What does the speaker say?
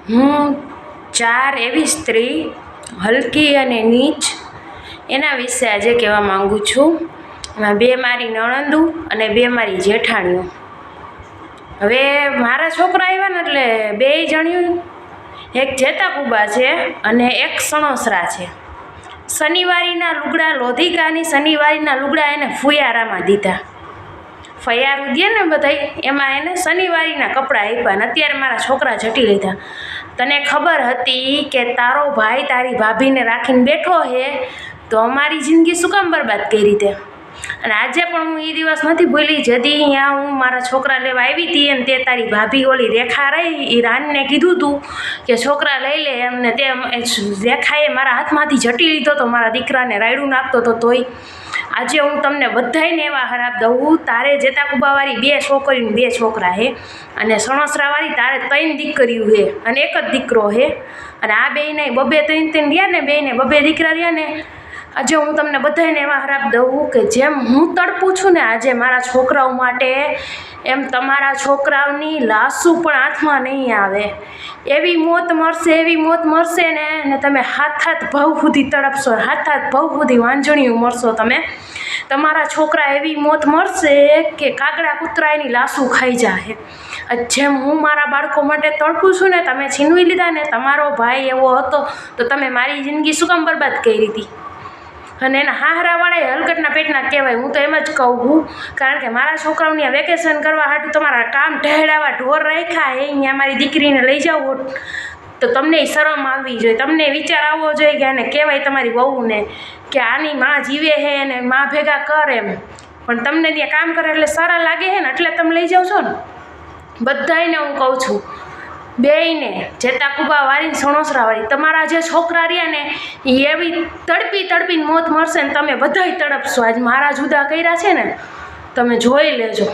હું 4 એવી સ્ત્રી હલકી અને નીચ એના વિશે આજે કહેવા માગું છું. એમાં 2 મારી નણંદુ અને 2 મારી જેઠાણીઓ. હવે મારા છોકરા આવ્યા ને એટલે 2 જણ્યું, એક જેતાકુબા છે અને એક સણોસરા છે. શનિવારીના લુગડા લોધિકાની શનિવારીના લુગડા એને ફુયારામાં દીધા. ફયારું દે ને બધાય એમાં એને શનિવારીના કપડાં આપ્યા ને અત્યારે મારા છોકરા જટી લીધા. તને ખબર હતી કે તારો ભાઈ તારી ભાભીને રાખીને બેઠો હે તો અમારી જિંદગી શું કામ બરબાદ કરી રીતે? અને આજે પણ હું એ દિવસ નથી ભૂલી જતી. અહીંયા હું મારા છોકરા લેવા આવી હતી અને તે તારી ભાભી ઓલી રેખા રહી એ રાનને કીધું હતું કે છોકરા લઈ લે એમને. તે રેખાએ મારા હાથમાંથી જટી લીધો તો મારા દીકરાને રાયડું નાખતો હતો. તોય આજે હું તમને બધાયને એવા હરાપ દઉં. તારે જેતાકુબાવાળી 2 છોકરીઓ 2 છોકરા હે અને સણોસરાવાળી તારે 3 દીકરીઓ હે અને એક જ દીકરો હે. અને આ બેયને 2-3 રહ્યા ને, બેયને 2 દીકરા રહ્યા ને. આજે હું તમને બધાને એવા હરાપ દઉં કે જેમ હું તડપું છું ને આજે મારા છોકરાઓ માટે, એમ તમારા છોકરાઓની લાશું પણ હાથમાં નહીં આવે. એવી મોત મળશે ને તમે હાથ ભાવ સુધી તડપશો, હાથ ભાવ સુધી વાંજણીઓ મળશો તમે. તમારા છોકરા એવી મોત મળશે કે કાગડા કૂતરા એની લાશું ખાઈ જાય. જેમ હું મારા બાળકો માટે તડપું છું ને, તમે છીનવી લીધા ને. તમારો ભાઈ એવો હતો તો તમે મારી જિંદગી શું કામ બરબાદ કરી હતી? અને એના હાહરાવાળા હલકટના પેટના કહેવાય. હું તો એમ જ કહું છું, કારણ કે મારા છોકરાઓને વેકેશન કરવા હાટું તમારા કામ ઢહેડાવા ઢોર રાખ્યા હે. અહીંયા મારી દીકરીને લઈ જાઓ તો તમને શરમ આવવી જોઈએ, તમને વિચાર આવવો જોઈએ કે આને કહેવાય તમારી વહુને કે આની માં જીવે હે અને માં ભેગા કર એમ. પણ તમને ત્યાં કામ કરે એટલે સારા લાગે છે ને એટલે તમે લઈ જાઓ છો ને. બધાને હું કહું છું, બેયને જેતાકુબાવાળી સણોસરાવાળી તમારા જે છોકરા રહ્યા ને એ એવી તડપીને મોત મળશે ને તમે બધાય તડપશો. આજ મારા જુદા કર્યા છે ને તમે જોઈ લેજો.